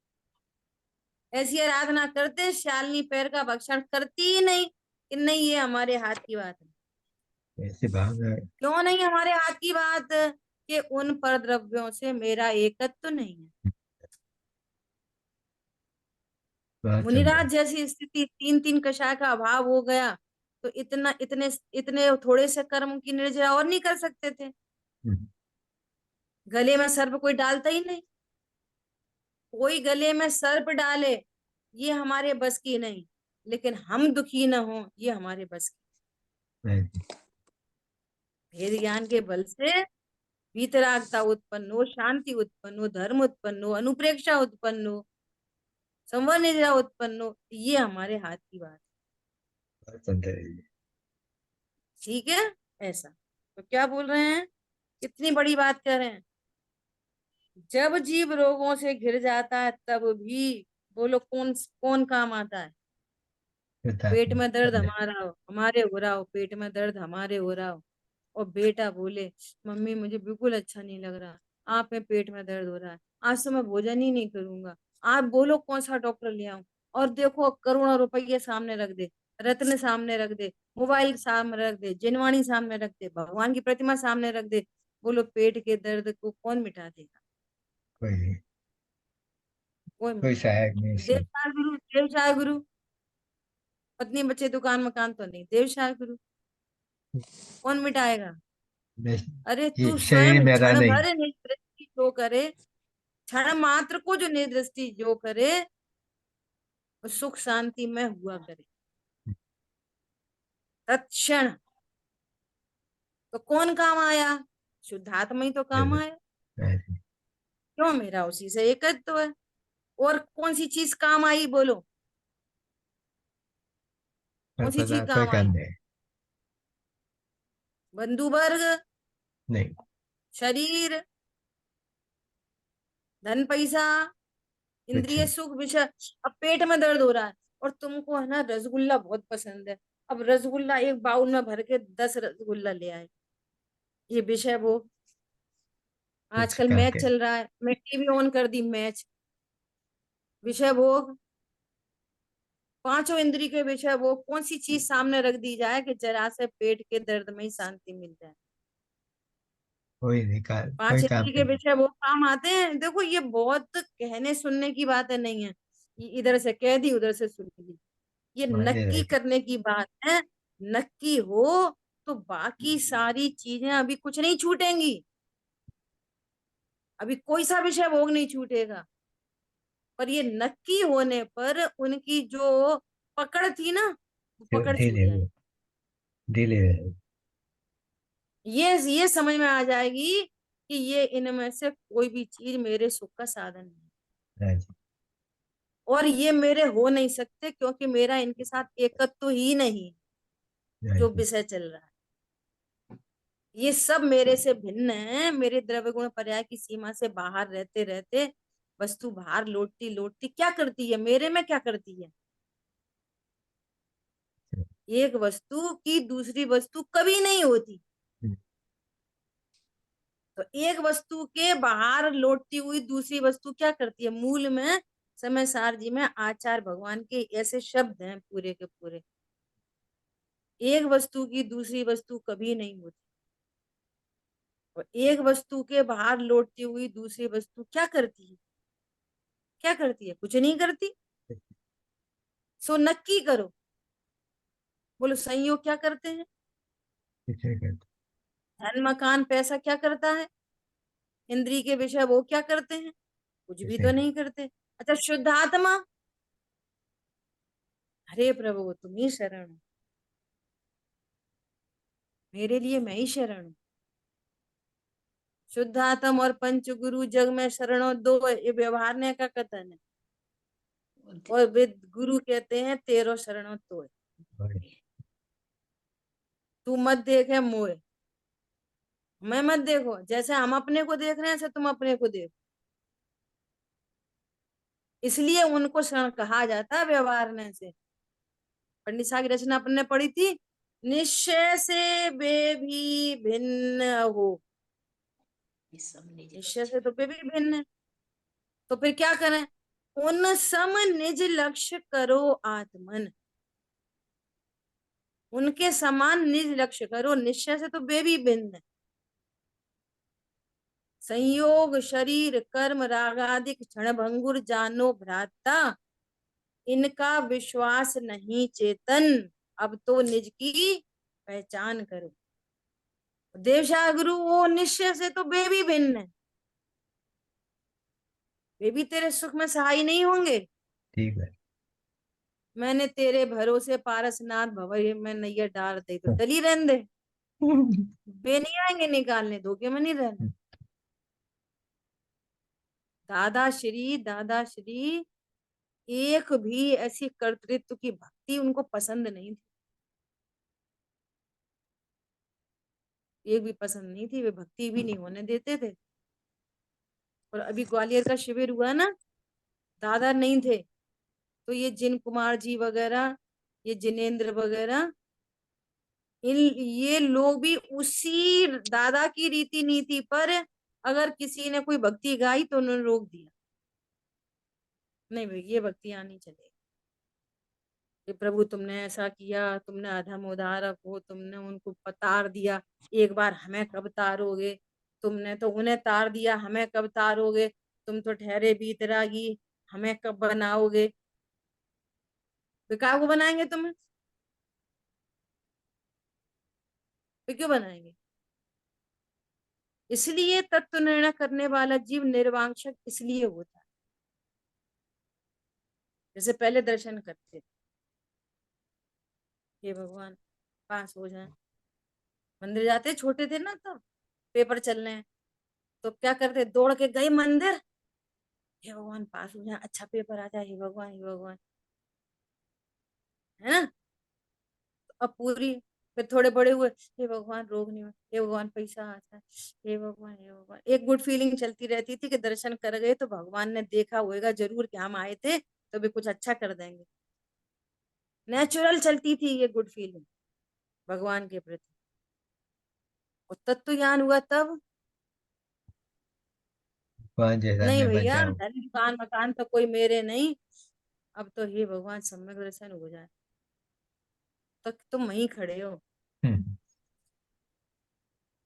ऐसी आराधना करते शालिनी पैर का भक्षण करती ही नहीं, कि नहीं ये हमारे हाथ की बात है। ऐसे भावना। क्यों नहीं हमारे हाथ की बात? कि उन पर द्रव्यों से मेरा एकत्व तो नहीं है। बहुत सुंदर। मुनिराज जैसी स्थिति, तीन तीन कषाय का अभाव हो गया, तो इतना इतने इतने थोड़े से कर्म की निर्जरा और नहीं कर सकते थे? हम्म, गले में सर्प कोई डालता ही नहीं, कोई गले में सर्प डाले ये हमारे बस की नहीं, लेकिन हम दुखी न हो ये हमारे बस की। हाँ जी, भेद ज्ञान के बल से वीतरागता उत्पन्न हो, शांति उत्पन्न हो, धर्म उत्पन्न हो, अनुप्रेक्षा उत्पन्न हो, संवर निद्रा उत्पन्न हो, ये हमारे हाथ की बात है। बहुत सुंदर है जी। ठीक है। ऐसा तो क्या बोल रहे हैं, कितनी बड़ी बात कह रहे हैं। जब जीव रोगों से घिर जाता है तब भी बोलो कौन कौन काम आता है। पेट शुद्धात्मा में दर्द करने। हमारे हो रहा हो, पेट में दर्द हमारे हो रहा हो, और बेटा बोले मम्मी मुझे बिल्कुल अच्छा नहीं लग रहा, आप में पेट में दर्द हो रहा है, आज तो मैं भोजन ही नहीं करूंगा। आप बोलो कौन सा डॉक्टर ले आऊं, और देखो करोड़ों रुपये सामने रख दे, रत्न सामने रख दे, मोबाइल सामने रख दे, जिनवाणी सामने रख दे, भगवान की प्रतिमा सामने रख दे, बोलो पेट के दर्द को कौन मिटा देगा। कोई नहीं, कोई कोई मिटा सहायक नहीं देगा। सब। देवशाह गुरु, देवशाह गुरु, पत्नी बच्चे दुकान मकान तो नहीं, देवशाह गुरु कौन मिटाएगा। बस, अरे ये तू शरीर स्वयं मेरा क्षण नहीं। भर निदृष्टि जो करे, क्षण मात्र को जो निदृष्टि जो करे वो सुख शांति में हुआ करे तत्क्षण। तो कौन काम आया, शुद्धात्मा ही तो काम आया। हाँ जी, क्यों, मेरा उसी से एकत्व है। और कौन सी चीज काम आई बोलो, पर कौन सी चीज पता कोई काम काम आई। नहीं। बंधु वर्ग, नहीं। शरीर, धन पैसा, कुछ इंद्रिय नहीं। सुख विषय। अब पेट में दर्द हो रहा है और तुमको है ना रसगुल्ला बहुत पसंद है, अब रसगुल्ला एक बाउल में भर के 10 रसगुल्ला ले आए, ये विषय वो। कुछ आजकल काम मैच के। चल रहा है, मैं टीवी ऑन कर दी, मैच, विषय भोग, पांचों इंद्री के विषय भोग, कौन सी चीज सामने रख दी जाए कि जरा से पेट के दर्द में ही शांति मिल जाए। कोई नहीं, कोई पांच काम इंद्री के के नहीं। विषय भोग काम आते हैं। देखो ये बहुत कहने सुनने की बातें नहीं है, ये इधर से कह दी उधर से सुन ली, ये मान्य नक्की रहेगी। करने की बात है। नक्की हो तो बाकी सारी चीजें अभी कुछ नहीं छूटेंगी, अभी कोई सा विषय भोग नहीं छूटेगा। पर ये नक्की होने पर उनकी जो पकड़ थी ना, वो जो पकड़ छूट ढीले जाएगी। हुए, ढीले हुए। ये समझ में आ जाएगी कि ये इनमें से कोई भी चीज मेरे सुख का साधन नहीं, हाँ जी, और ये मेरे हो नहीं सकते क्योंकि मेरा इनके साथ एकत्व ही नहीं, हाँ जो जी। विषय चल रहा है। ये सब मेरे से भिन्न है, मेरे द्रव्य गुण पर्याय की सीमा से बाहर रहते रहते वस्तु बाहर लौटती लौटती क्या करती है, मेरे में क्या करती है। एक वस्तु की दूसरी वस्तु कभी नहीं होती, हम्म, तो एक वस्तु के बाहर लौटती हुई दूसरी वस्तु क्या करती है। मूल में समय सार जी में आचार्य भगवान के ऐसे शब्द हैं पूरे के पूरे, एक वस्तु की दूसरी वस्तु कभी नहीं होती, और एक वस्तु के बाहर लौटती हुई दूसरी वस्तु क्या करती है, क्या करती है, कुछ नहीं करती। सो नक्की करो, बोलो संयोग क्या करते हैं, कुछ नहीं करते। धन मकान पैसा क्या करता है, इंद्री के विषय वो क्या करते हैं, कुछ भी कुछ नहीं तो करते। नहीं करते। अच्छा शुद्ध आत्मा, अरे प्रभु तुम ही शरण हो, मेरे लिए मैं ही शरण हूँ। शुद्ध आत्म और पंच गुरु जग में शरणों दो, ये व्यवहार ने का कथन है, और वेद गुरु कहते हैं तेरो शरणों तो है। और तू मत देखे मोए, मैं मत देखो, जैसे हम अपने को देख रहे हैं ऐसे तुम अपने को देखो, इसलिए उनको शरण कहा जाता है व्यवहारने से। पंडित शाह की रचना अपन ने पढ़ी थी, निश्चय से वे भी भिन्न हो, निश्चय से तो वे भी भिन्न है, तो फिर क्या करें, उन सम निज लक्ष्य करो आत्मन, उनके समान निज लक्ष्य करो, निश्चय से तो वे भी भिन्न है। संयोग शरीर कर्म रागादिक क्षण भंगुर जानो भ्राता, इनका विश्वास नहीं चेतन, अब तो निज की पहचान करो। देवशाह गुरु वो निश्चय से तो वे भी भिन्न है, वे भी तेरे सुख में सहाय नहीं होंगे। ठीक है। मैंने तेरे भरोसे पारसनाथ भंवर में नैया डाल दे तो डली रहने दे, वे नहीं आएंगे निकालने, धोखे में नहीं रहना। दादा श्री एक भी ऐसी कर्तृत्व की भक्ति उनको पसंद नहीं थी, एक भी पसंद नहीं थी, वे भक्ति भी नहीं होने देते थे। और अभी ग्वालियर का शिविर हुआ ना, दादा नहीं थे तो ये जिन कुमार जी वगैरह, ये जिनेन्द्र वगैरह, ये लोग भी उसी दादा की रीति नीति पर, अगर किसी ने कोई भक्ति गाई तो उन्होंने रोक दिया, नहीं भाई ये भक्ति आनी चलेगी, कि प्रभु तुमने ऐसा किया, तुमने अधम उदारक हो, तुमने उनको तार दिया, एक बार हमें कब तारोगे, तुमने तो उन्हें तार दिया, हमें कब तारोगे, तुम तो ठहरे बीतरागी, हमें कब बनाओगे। बेकार को बनाएंगे तुम्हें, तो क्यों बनाएंगे। इसलिए तत्व निर्णय करने वाला जीव निर्वांशक इसलिए होता है। जैसे पहले दर्शन करते थे, हे भगवान पास हो जाए, मंदिर जाते छोटे थे ना, तो पेपर चल रहे हैं तो क्या करते, दौड़ के गए मंदिर, हे भगवान पास हो जाए, अच्छा पेपर आ जाए, हे भगवान हे भगवान, है ना। तो अब पूरी, फिर थोड़े बड़े हुए, हे भगवान रोग नहीं हो, हे भगवान पैसा आ जाए, हे भगवान, एक गुड फीलिंग चलती रहती थी कि दर्शन कर गए तो भगवान ने देखा होगा जरूर कि हम आए थे तो भी कुछ अच्छा कर देंगे। नेचुरल चलती थी ये गुड फीलिंग भगवान के प्रति। और तत्व ज्ञान हुआ तब, कौन जैसा नहीं मैं बन भैया जाऊं। धन दुकान मकान तो कोई मेरे नहीं, अब तो हे भगवान सम्यक दर्शन हो जाए। तो तुम वहीं खड़े हो, हम्म,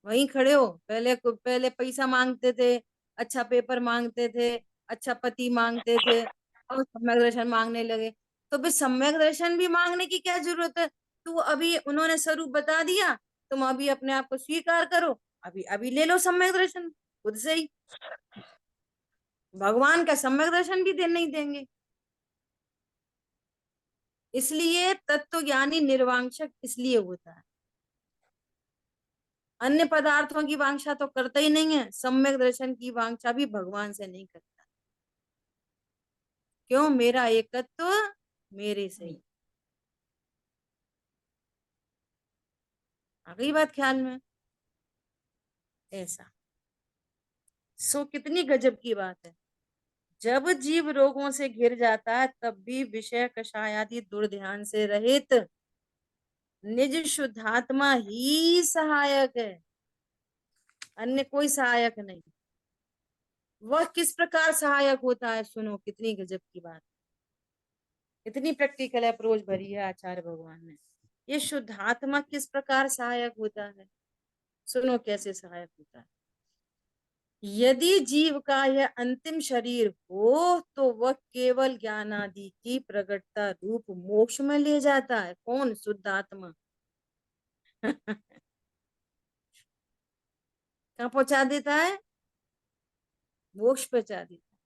वहीं खड़े हो, पहले पैसा मांगते थे, अच्छा पेपर मांगते थे, अच्छा पति मांगते थे, और सम्यक दर्शन मांगने लगे। तो फिर सम्यक दर्शन भी मांगने की क्या जरूरत है। तू अभी उन्होंने स्वरूप बता दिया, तुम अभी अपने आप को स्वीकार करो, अभी अभी ले लो सम्यक दर्शन खुद से ही। भगवान का सम्यक दर्शन भी दे नहीं देंगे। इसलिए तत्व ज्ञानी निर्वांशक इसलिए होता है, अन्य पदार्थों की वांछा तो करता ही नहीं है, सम्यक दर्शन की वांछा भी भगवान से नहीं करता। क्यों, मेरा एकत्व मेरे से ही। आ गई बात ख्याल में, ऐसा। सो कितनी गजब की बात है, जब जीव रोगों से घिर जाता है तब भी विषय कषायादि दुर्ध्यान से रहित निज शुद्धात्मा ही सहायक है, अन्य कोई सहायक नहीं। वह किस प्रकार सहायक होता है, सुनो कितनी गजब की बात, इतनी प्रैक्टिकल अप्रोच भरी है आचार्य भगवान ने। ये शुद्धात्मा किस प्रकार सहायक होता है, सुनो कैसे सहायक होता है। यदि जीव का यह अंतिम शरीर हो तो वह केवल ज्ञानादि की प्रगटता रूप मोक्ष में ले जाता है। कौन, शुद्धात्मा। कहाँ पहुंचा देता है, मोक्ष पहुंचा देता है।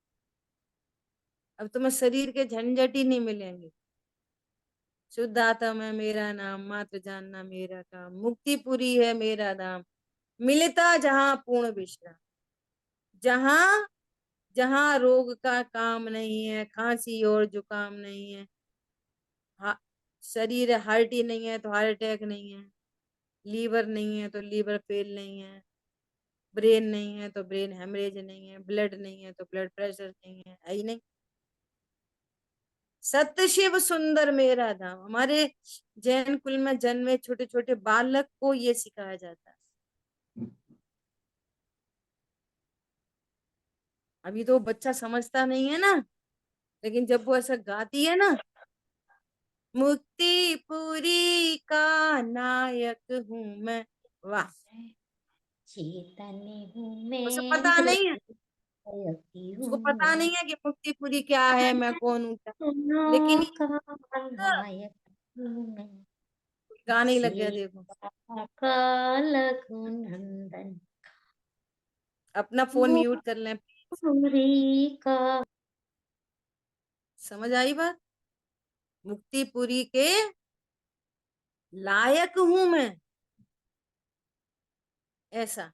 अब तुम्हें शरीर के झंझट ही नहीं मिलेंगे। शुद्ध आत्मा है मेरा नाम, मात्र जानना मेरा काम, मुक्तिपुरी है मेरा धाम, मिलता जहां पूर्ण विश्राम। जहां, जहां रोग का काम नहीं है, खांसी और जुकाम नहीं है, शरीर हार्ट ही नहीं है तो हार्ट अटैक नहीं है, लीवर नहीं है तो लीवर फेल नहीं है, ब्रेन नहीं है तो ब्रेन हेमरेज नहीं है, ब्लड नहीं है तो ब्लड प्रेशर नहीं है ही नहीं। सत्य शिव सुंदर मेरा धाम। हमारे जैन कुल में जन्मे छोटे छोटे बालक को ये सिखाया जाता है। अभी तो बच्चा समझता नहीं है ना, लेकिन जब वो ऐसा गाती है ना, मुक्तिपुरी का नायक हूं मैं, वाह। चेतन हूँ उसे मैं, पता नहीं है, हृदय हूँ उसको पता मैं, नहीं है कि मुक्तिपुरी क्या है, मैं कौन हूँ क्या। लेकिन सुनो ये का नायक हूँ मैं, गाने ही लग गया देखो। सीता का लघुनंदन। अपना फोन म्यूट कर लें। अमरीका। समझ आई बात? मुक्तिपुरी के लायक हूं मैं, ऐसा।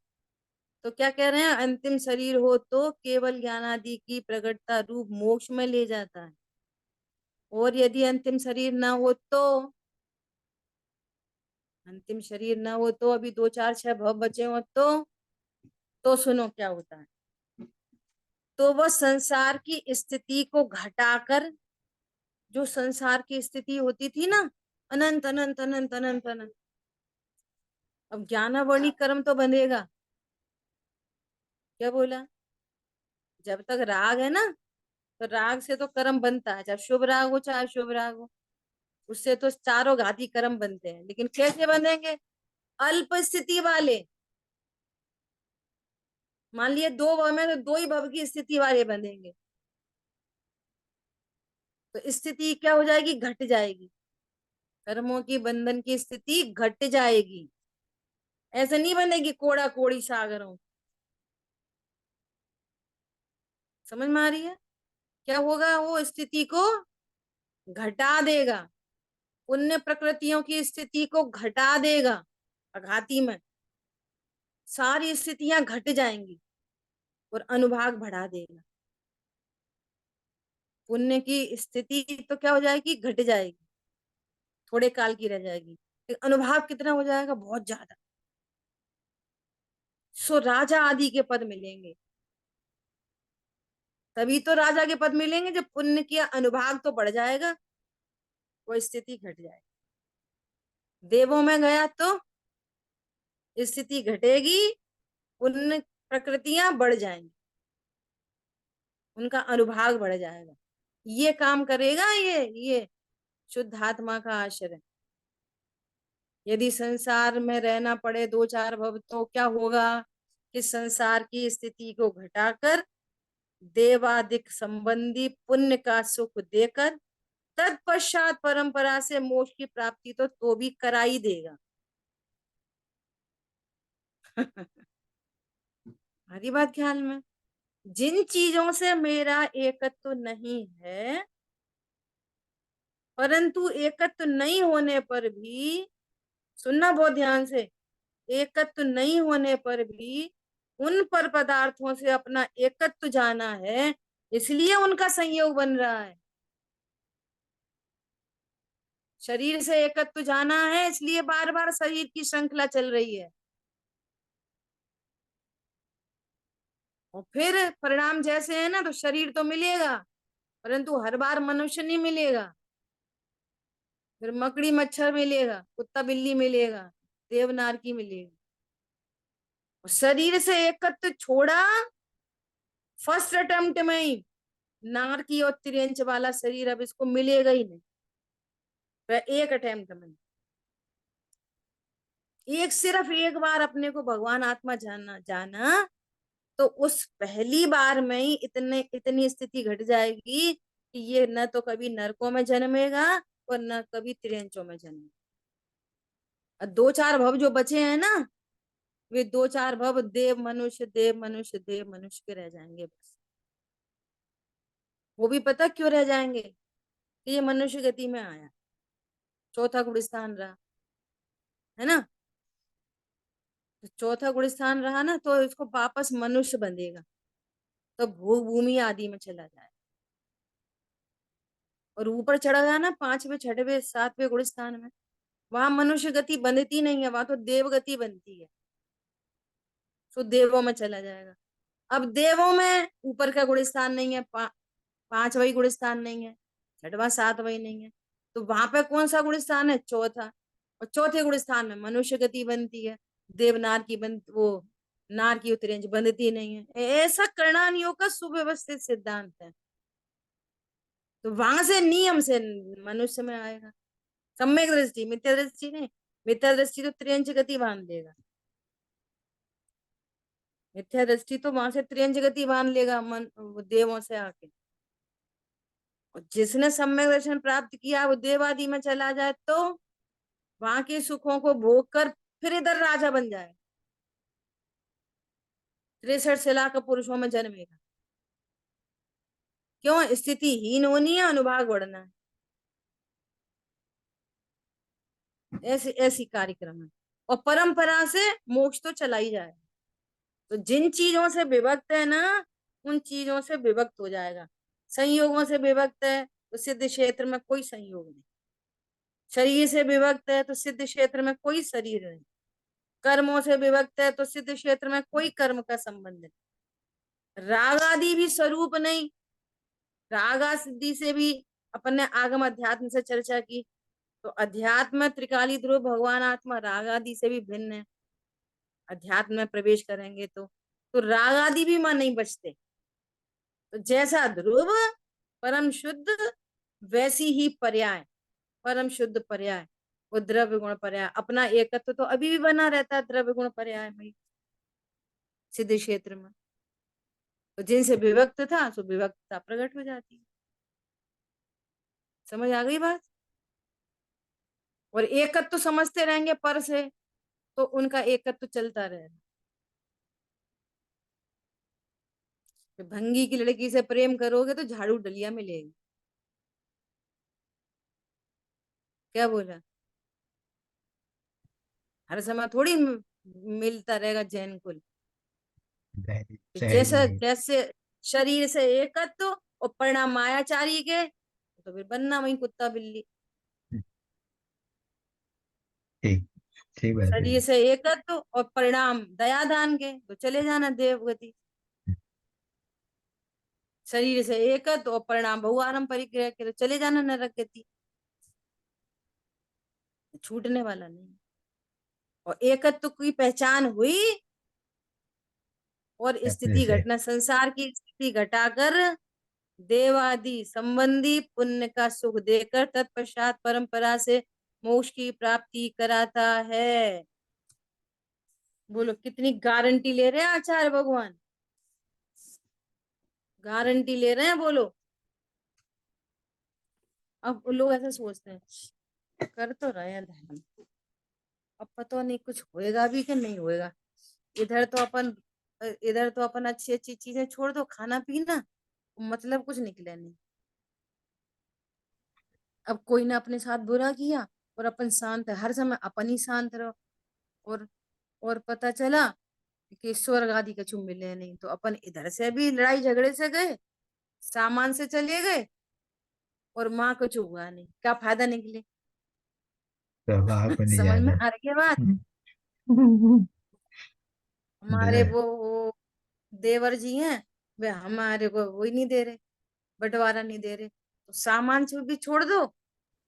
तो क्या कह रहे हैं, अंतिम शरीर हो तो केवल ज्ञानादि की प्रगटता रूप मोक्ष में ले जाता है, और यदि अंतिम शरीर ना हो तो, अंतिम शरीर ना हो तो, अभी 2 4 6 भव बचे हो तो सुनो क्या होता है। तो वह संसार की स्थिति को घटाकर, जो संसार की स्थिति होती थी ना, अनंत अनंत अनंत अनंत अनंत, अब ज्ञानावरणी कर्म तो बंधेगा। क्या बोला? जब तक राग है ना, तो राग से तो कर्म बनता है, चाहे शुभ राग हो चाहे शुभ राग हो, उससे तो चारों घाती कर्म बनते हैं। लेकिन कैसे बनेंगे? अल्प स्थिति वाले, मान लिए 2 भव में, तो 2 ही भव की स्थिति वाले बनेंगे। तो स्थिति क्या हो जाएगी? घट जाएगी, कर्मों की बंधन की स्थिति घट जाएगी। ऐसे नहीं बनेगी कोड़ा कोड़ी सागरों। समझ में आ रही है? क्या होगा? वो स्थिति को घटा देगा, पुण्य प्रकृतियों की स्थिति को घटा देगा, अघाती में सारी स्थितियां घट जाएंगी और अनुभाग बढ़ा देगा। पुण्य की स्थिति तो क्या हो जाएगी? घट जाएगी, थोड़े काल की रह जाएगी। अनुभाग कितना हो जाएगा? बहुत ज्यादा। सो राजा आदि के पद मिलेंगे, तभी तो राजा के पद मिलेंगे जब पुण्य किया अनुभाग तो बढ़ जाएगा, वो स्थिति घट जाएगी। देवों में गया तो स्थिति घटेगी, पुण्य प्रकृतियां बढ़ जाएंगी, उनका अनुभाग बढ़ जाएगा। ये काम करेगा ये शुद्ध आत्मा का आश्रय। यदि संसार में रहना पड़े 2 4 भव, तो क्या होगा कि संसार की स्थिति को घटाकर देवादिक संबंधी पुण्य का सुख देकर तत्पश्चात परंपरा से मोक्ष की प्राप्ति तो भी करा ही देगा। हरी बात ख्याल में। जिन चीजों से मेरा एकत्व नहीं है, परंतु एकत्व नहीं होने पर भी, सुनना बहुत ध्यान से, एकत्व नहीं होने पर भी उन पर पदार्थों से अपना एकत्व जाना है, इसलिए उनका संयोग बन रहा है। शरीर से एकत्व जाना है, इसलिए बार बार शरीर की श्रृंखला चल रही है। और फिर परिणाम जैसे है ना, तो शरीर तो मिलेगा, परंतु हर बार मनुष्य नहीं मिलेगा, फिर मकड़ी मच्छर मिलेगा, कुत्ता बिल्ली मिलेगा, देवनार की मिलेगी। शरीर से एकत्व छोड़ा फर्स्ट अटेम्प्ट में ही, नार की और 3 इंच वाला शरीर अब इसको मिलेगा ही नहीं, तो एक अटेम्प्ट में, सिर्फ एक बार अपने को भगवान आत्मा जाना जाना, तो उस पहली बार में ही इतनी स्थिति घट जाएगी कि ये न तो कभी नरकों में जन्मेगा और न कभी 3 इंचों में जन्मेगा। 2 4 भव जो बचे हैं ना, वे 2 4 भव देव मनुष्य देव मनुष्य देव मनुष्य के रह जाएंगे बस। वो भी पता क्यों रह जाएंगे? कि ये मनुष्य गति में आया, चौथा गुणस्थान रहा है ना, तो चौथा गुणस्थान रहा ना, तो इसको वापस मनुष्य बंधेगा, तो भू भूमि आदि में चला जाए, और ऊपर चढ़ा गया ना 5वें 6वें 7वें गुणस्थान में, वहां मनुष्य गति बनती नहीं है, वहां तो देव गति बनती है, तो देवों में चला जाएगा। अब देवों में ऊपर का गुणस्थान नहीं है, 5वां गुणस्थान नहीं है, 6वां 7वां नहीं है, तो वहां पे कौन सा गुणस्थान है? चौथा। और चौथे गुणस्थान में मनुष्य गति बनती है, देवनार की बन वो नार की उतरेंज बनती नहीं है। ऐसा करणानियों का सुव्यवस्थित सिद्धांत है, तो वहां से नियम से मनुष्य में आएगा। सम्यक दृष्टि, मिथ्या दृष्टि नहीं। मिथ्या दृष्टि तो 3 इंच गति बांध देगा, मिथ्या दृष्टि तो वहां से 3 इंच गति बांध लेगा मन देवों से आके। और जिसने सम्यक दर्शन प्राप्त किया वो देव आदि में चला जाए, तो वहां के सुखों को भोग कर फिर इधर राजा बन जाए, 63 लाख पुरुषों में जन्मेगा। क्यों? स्थितिहीन होनी है, अनुभाग बढ़ना है, ऐसे ऐसी कार्यक्रम है। और परंपरा से मोक्ष तो चला ही जाए। तो जिन चीजों से विभक्त है ना, उन चीजों से विभक्त हो जाएगा। संयोगों से विभक्त है तो सिद्ध क्षेत्र में कोई संयोग नहीं। शरीर से विभक्त है तो सिद्ध क्षेत्र में कोई शरीर नहीं। कर्मों से विभक्त है तो सिद्ध क्षेत्र में कोई कर्म का संबंध नहीं। राग आदि भी स्वरूप नहीं। रागा सिद्धि से भी अपन ने आगम अध्यात्म से चर्चा की। तो अध्यात्म त्रिकाली ध्रुव भगवान आत्मा राग आदि से भी भिन्न है। अध्यात्म में प्रवेश करेंगे तो राग आदि भी मां नहीं बचते। तो जैसा ध्रुव परम शुद्ध, वैसी ही पर्याय, परम शुद्ध पर्याय, वो द्रव्य गुण पर्याय अपना एकत्व तो अभी भी बना रहता है द्रव्य गुण पर्याय में, सिद्ध क्षेत्र में। तो जिनसे विभक्त था सो विभक्तता प्रकट हो जाती है। समझ आ गई बात? और एकत्व तो समझते रहेंगे पर से, तो उनका एकत्व तो चलता रहेगा। तो भंगी की लड़की से प्रेम करोगे तो झाड़ू डलिया मिलेगी। क्या बोला? हर समय थोड़ी मिलता रहेगा जैन कुल। जैसे सही। जैसे शरीर से एकत्व और परिणाम मायाचारी के, तो फिर बनना वही कुत्ता बिल्ली। ठीक, ठीक बात है। शरीर से एकत्व और परिणाम दयादान के, तो चले जाना देवगति। शरीर से एकत्व और परिणाम बहुआरम परिग्रह के, तो चले जाना नरक गति। छूटने वाला नहीं। और एकत्व की पहचान हुई और अपने स्थिति से घटना, संसार की स्थिति घटाकर देवादि संबंधी पुण्य का सुख देकर तत्पश्चात परंपरा से मोक्ष की प्राप्ति कराता है। बोलो कितनी गारंटी ले रहे हैं आचार्य भगवान, गारंटी ले रहे हैं। बोलो। अब लोग ऐसा सोचते हैं कर तो रहे हैं धर्म, अब पता नहीं कुछ होएगा भी कि नहीं होएगा। इधर तो अपन अच्छी अच्छी चीजें छोड़ दो, खाना पीना, मतलब कुछ निकले नहीं। अब कोई ने अपने साथ बुरा किया और अपन शांत है, हर समय अपन ही शांत रहो। और और पता चला कि स्वर्ग आदि कछु मिले नहीं, तो अपन इधर से भी लड़ाई झगड़े से गए, सामान से चले गए, और माँ कुछ हुआ नहीं, क्या फायदा निकले? तो वहां पर नहीं समझ में जाना। आ रही है बात? हमारे नहीं। वो देवर जी हैं, वे हमारे को वो ही नहीं दे रहे, बंटवारा नहीं दे रहे, तो सामान से भी छोड़ दो और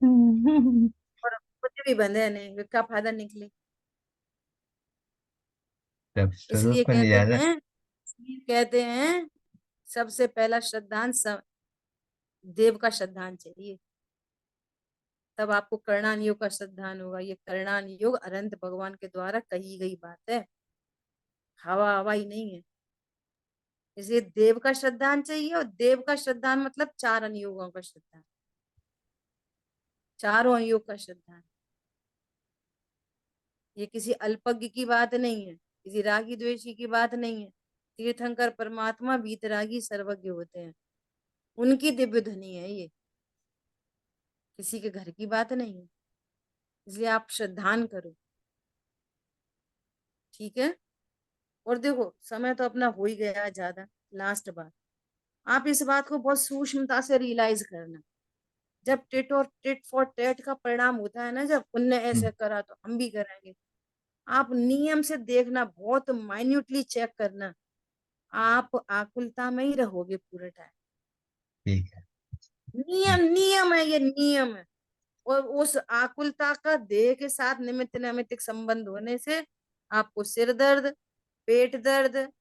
मुझे भी बंधे नहीं, क्या फायदा निकले? तब इसलिए स्वरूप में नहीं कहते जाना। हैं, इसलिए कहते हैं सबसे पहला श्रद्धांत देव का श्रद्धांत चाहिए, तब आपको करणान योग का श्रद्धान होगा। ये करणान योग अनंत भगवान के द्वारा कही गई बात है, हवा हवाई नहीं है। इसलिए देव का श्रद्धान चाहिए, और देव का श्रद्धान मतलब चार अनुयोगों का श्रद्धान, चारों अनुयोग का श्रद्धान। ये किसी अल्पज्ञ की बात नहीं है, किसी रागी द्वेषी की बात नहीं है। तीर्थंकर परमात्मा वीतरागी सर्वज्ञ होते हैं, उनकी दिव्य ध्वनि है ये, किसी के घर की बात नहीं है। इसलिए आप श्रद्धान करो, ठीक है। और देखो समय तो अपना हो ही गया है ज्यादा, लास्ट बात, आप इस बात को बहुत सूक्ष्मता से रियलाइज करना। जब टिट फॉर टैट का परिणाम होता है ना, जब उनने ऐसे करा तो हम भी करेंगे, आप नियम से देखना, बहुत माइन्यूटली चेक करना, आप आकुलता में ही रहोगे पूरे टाइम। ठीक है। नियम नियम है, ये नियम है। और उस आकुलता का देह के साथ निमित्त नैमित्तिक संबंध होने से आपको सिर दर्द, पेट दर्द,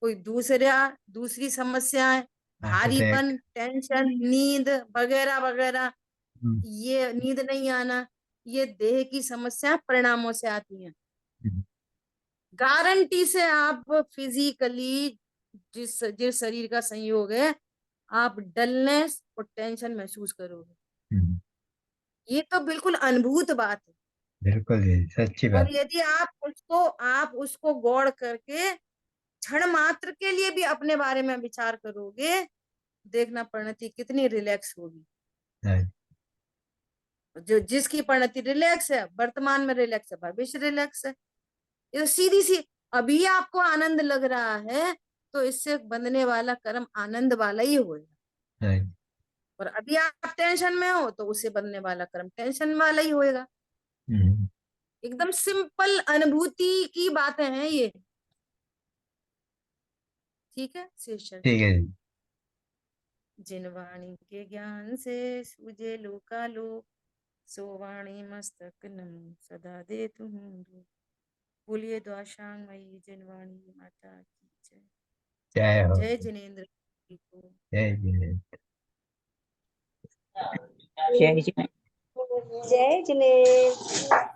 कोई दूसरी समस्याएं, हार्ट अटैक। भारीपन, टेंशन, नींद वगैरह वगैरह, ये नींद नहीं आना, ये देह की समस्या परिणामों से आती हैं। गारंटी से आप फिजिकली जिस जिस शरीर का संयोग है, आप डलनेस और टेंशन महसूस करोगे। ये तो बिल्कुल अनुभूत बात है। बिल्कुल जी, सच्ची और बात। यदि आप उसको गौर करके क्षण मात्र के लिए भी अपने बारे में विचार करोगे, देखना परिणति कितनी रिलैक्स होगी। हाँ, जो जिसकी परिणति रिलैक्स है, वर्तमान में रिलैक्स है, भविष्य रिलैक्स है। ये तो सीधी सी, अभी आपको आनंद लग रहा है तो इससे बंधने वाला कर्म आनंद वाला ही होगा। हाँ, और अभी आप टेंशन में हो तो उससे बनने वाला कर्म टेंशन वाला ही होएगा। हम्म, एकदम सिंपल अनुभूति की बातें हैं ये। ठीक है शीर्षक। ठीक है जी। जिन वाणी के ज्ञान से सूझे लोकालोक, सो वाणी मस्तक नमो सदा दे तुम लोक। बोलिए द्वाशांग मई जिन वाणी माता की जय। जय हो। जय जिनेन्द्र जी को। जय जय। जय जिनेन्द्र। जय जिनेन्द्र।